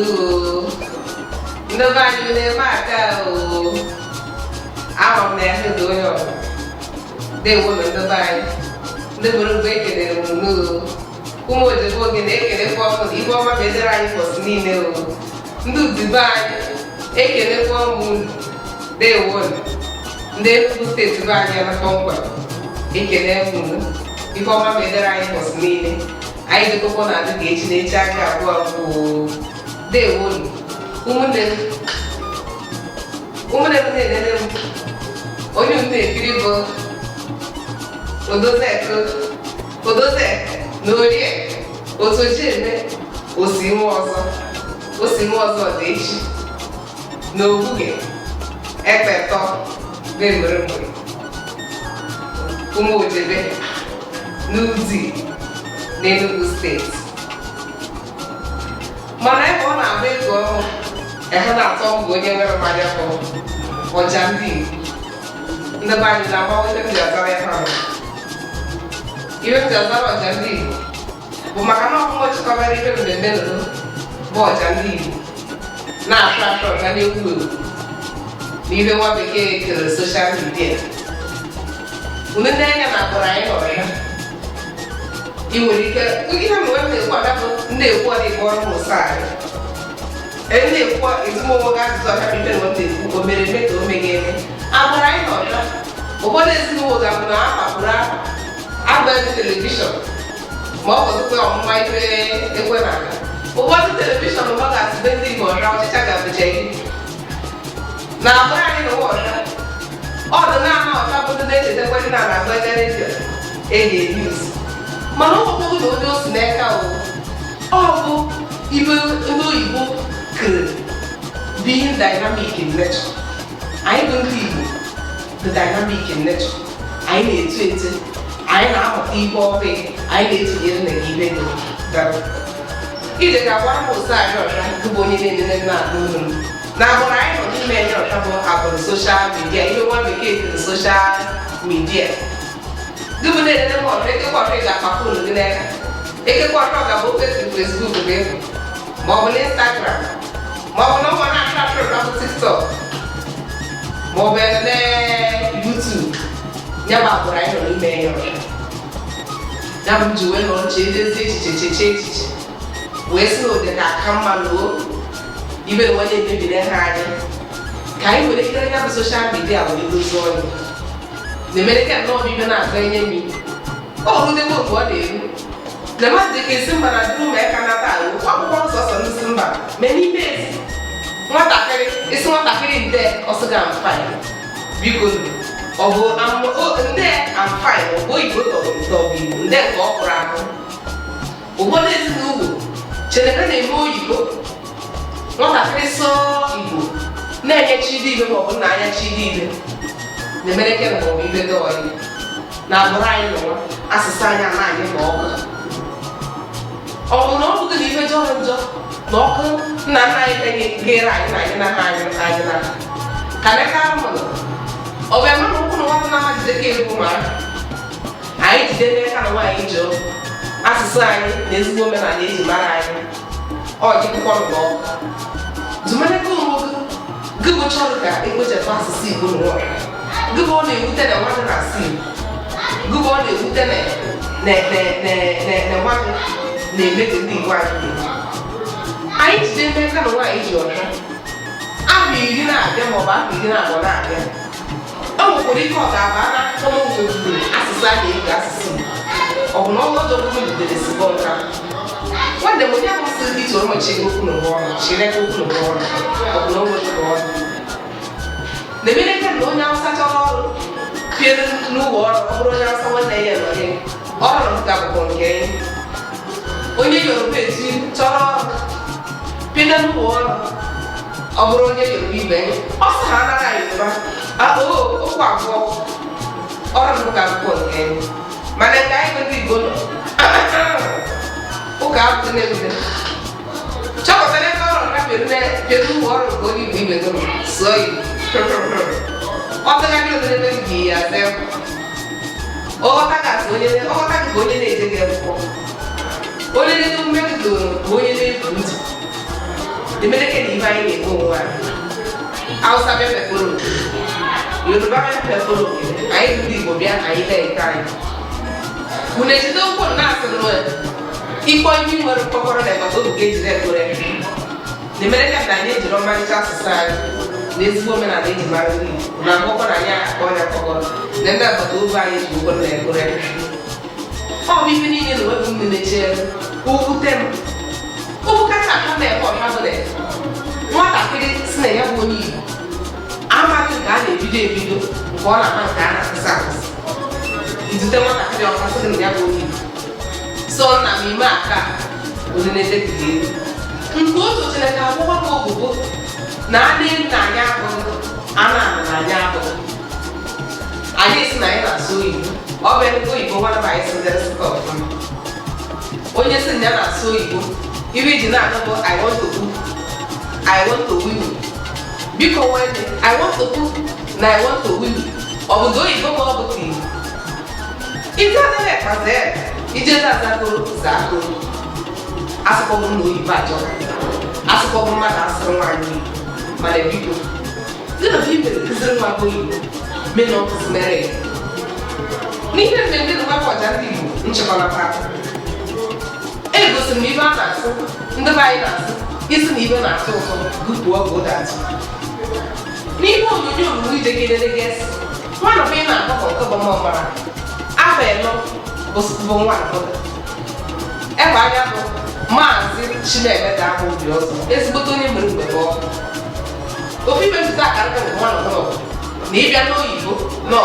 mulu. Nobody will matter. I'm there to do it. They wouldn't divide. They wouldn't wake it in mulu. Who was the book in the form if all my better was Nino. Do divide. Eke form they won. They put it to buy a phone. Eke moon. If all my better was Nino. I do go on at the gate in the Chaka. They won. Woman, only people. For those no, yet. Also, Jim, was a dish. No boogie. Ever thought, very Kumo Jebe, Nuzi, Nenu States. My one, I will go. I had a song going over my Oja Ndiigbo. In the Bible, I'm always in the other. Even the other Oja Ndiigbo. But my cannot much cover even in the middle. Oja Ndiigbo. Now, I try to do. Even what became to the social media. When the day I'm not you will get when they want it more side. And they what is more guys to have been what they were made to make it. I'm right on that. But what is more than I'm going to television. More was on my way. But what the television about us spending more around the check of the chain. Now, I know what. All the now, top of the day, the wedding, I'm going to any news. Mano, who knows neck out? Oh, even though you could being dynamic in nature. I believe the dynamic in nature. I need to it. I am a people of it. I need to get in the given. Either got one more side or to go in the night. Now, what I don't mean about social media, you want to get to the social media. Do we need them or take a portrait of a phone in there? Take a portrait of a Facebook again. More on Instagram. More no one on TikTok. More than YouTube. Never would I know email. Now, doing on changes. West know that I come and even when they may be there hiding. Can you have social media with those on? The American not even are playing me. Oh, they won't what they do. The master is simple and do make another. What wants us on the Simba? Many days. What I carry is not a feeling there, also I'm fine. Because although I'm there, I'm fine. Or boy, go to then walk around. What is new? Children, they know you go. What I feel so evil. Nay, she did or Naya, she did. The American will be the door. Now, Brian, as a sign, I'm not in walk. Oh, no, the leader, John, Local, Nana, and get right, and I can I come? Oh, I'm not going to the cable woman. I didn't have a angel. As a sign, this woman I need to marry. Or you can walk. Domenico, good child, it was a fast to see good water. Good morning, Lieutenant, what I see. Good morning, Lieutenant. What they make it be white. I didn't make a white your I mean, you know, them or back, you know, what I am. Oh, what do you call that? Come on with me. As a sign, as a see. Oh, no, what do you do this? When the money was still be so much, she opened the water. She let open the water. Oh, no, what to go on. The minute I know now such a all, feeling no war, or now someone there again. All of the government game. When you're busy, talk, pin and war, or you're leaving. Also, oh, all of the government game. My guy will be good. Who got the name? Chocolate and all of them, you war, go you leave them. So, what the hell is the name of them? Oh, I got when you're all that going in. Only little men do, when you live. the medical divine in one. Hausa pepper, Yoruba pepper, I believe be an I time. When I don't put nothing word, if I knew what a proper level to get them to the American Daniel Roman society, this woman are lady married, Namokanya, or a cover, then that was over it, you would let go. Oh, even in the working in the chair, who them? Who can come there for Hazard? What I did say, I will need. I'm not a video, one of my Ghana sounds. It's the one that you're passing the Yaboni. So, Namimaka was in a decade. In both of the Kabuko, Nani Nayako, Anna Nayako. I listen, I am so you. Or when we go one of my sisters. When you say never so you, if you do not know what I want to do, I want to win. Because when I want to do, and I want to win, or do you go more with you? It's not that there. It just has that go, Zako. As a woman, you buy your as a woman, as a woman, my people. Little people, this is my boy. Men of his marriage. Neither men didn't work for Oja Ndiigbo in Chocolate. It was an even answer in the virus. Isn't even a total good work with that. Neither you we take it against one of them. I got a couple more. I was one another. Ever I have man, she never got hold of yours. It's good to him before. But people that are one of them. Maybe I know you, no.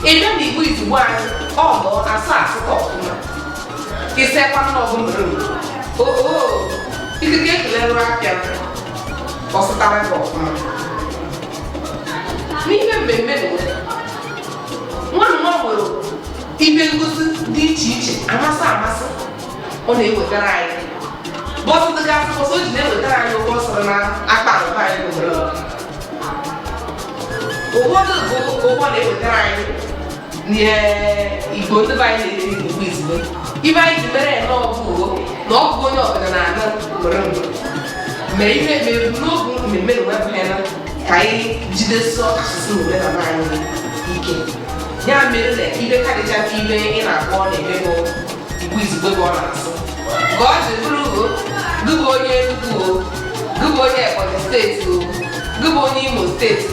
If you is one, or as a he said, one of them. Oh, you can get a little rapid or start off. Even one more, even good teaching, and massa on a with the right. Both of the guys was so never die, you was on a part of what they were trying. Yeah, you go to buy the wisdom. If I did not going up in another room. Maybe no room in middle of Hannah. I did so soon when I'm eating. Yeah, even had a chat even in our morning, wisdom on us. God is true. Good boy, good boy for the state. Good boy, Imo State.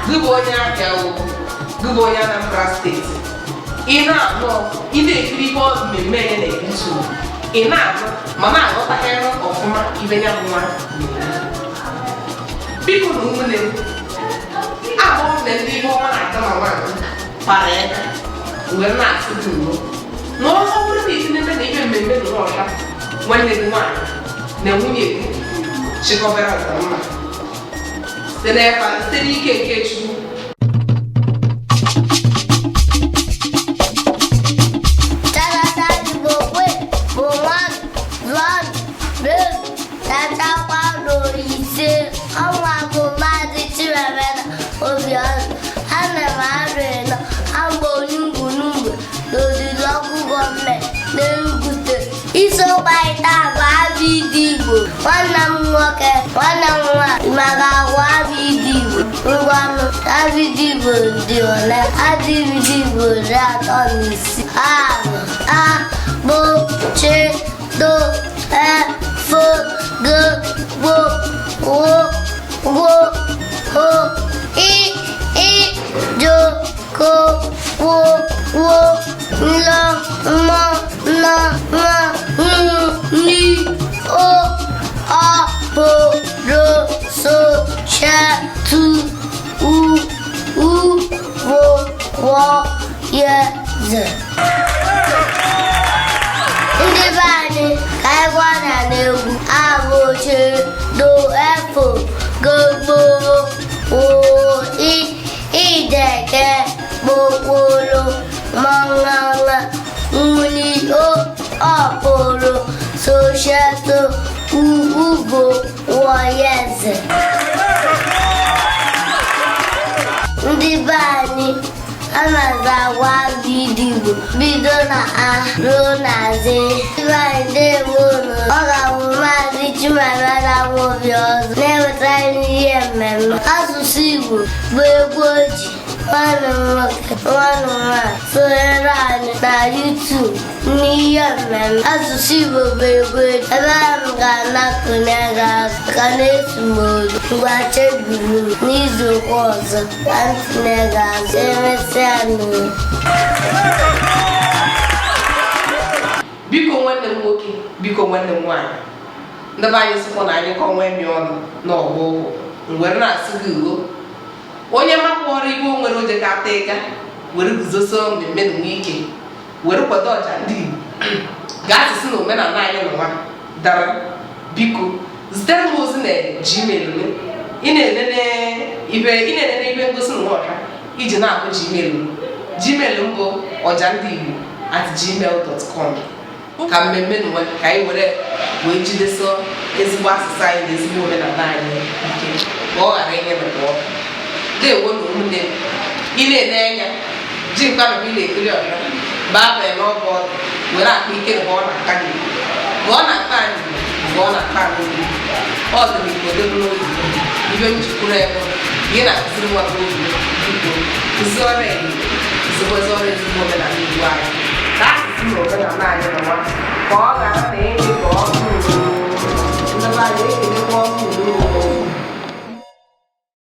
Good boy, good boy, Anambra State. Ina no, ide people me men e bisu. Ina mama go ta ero ofuma ibenya nwa. People no ne. Abo ne ndi mo na ta mama. Pare. We na asu no. No so we be ne ne ibe me no ota. When they do one. Na munye. She go vera ta mama. Se ne fa se di ke chu. Ndiigbo dị ole adịghị Ndiigbo dị atọ n'isi bo che do fo go gbo wo ho I jo ko wo lo mo no ni o po ro so cha tu wo ze ndị be anyị ka anyị gwa na n'egwu abụche do efo gogbo ideke gbokporo mọṅaṅa nwuli ọpụrụ sosheto ugbo woyeze ndị be anyị anaghị agwa Ndiigbo bido na A ruo na Z. Ndị be anyị ndewo. Ọ ga-abụ Maazị Chimamanda Ngozi ọzọ na-eweta ihe mmemme asụsụ Igbo bụ egwu ojii. Nwanne m nwoke, nwanne m nwaanyị sonyere anyị na YouTube n'ihe mmemme asụsụ Igbo bụ egwu ojii. Ebe ahụ m ga-anakọnye gị azụ ka na-esi m olu ngwa chebiri m n'izu ụka ọzọ ka m tinye gị azụ emesịa n'ụlọ. Biko nwanne m nwoke, biko nwanne m nwaanyị, ndị be anyị sịkwa na anyị kọnwa emi ọnụ n'ọgbọ nwere na-asị gị ugo onye makpọrọ iwe o nwere oje ka ata ịga were guzoso mmemme na ike were kwado ọja ndị Igbo ga-asịsị na omenala anyị n'ụwa dara. Biko zitere m ozi na Gmail m. Ị na-enene ibe ngosi na ọha iji na-akpọ Gmail m bụ ojandigbo@gmail.com. ka mmemme n'ụwa ka anyị wee jideso ezigbo asụsụ anyị na ezigbo omenala anyị ike ka ọ ghara ihe mekpọọ na-ewo na ụmụnne ị na-ene anya ji mkpanụ ị na-ekiri ọha baa banye n'ọbụ ọdụ were akpa ike bụ ọ na-aka gị bụ ọ na-aka anyị bụ ọ na-aka anyị ọ dị n'Igbo debe n'oge ibe m jikwuru ego ihe na-akụziri nwa gị obi biko kụzi ọrụ Igbo kụzikwezi ọrụ ezigbo omenala Igbo anyị ka asụsụ na omenala anyị nọwa ka ọ ghara na enye ka ọ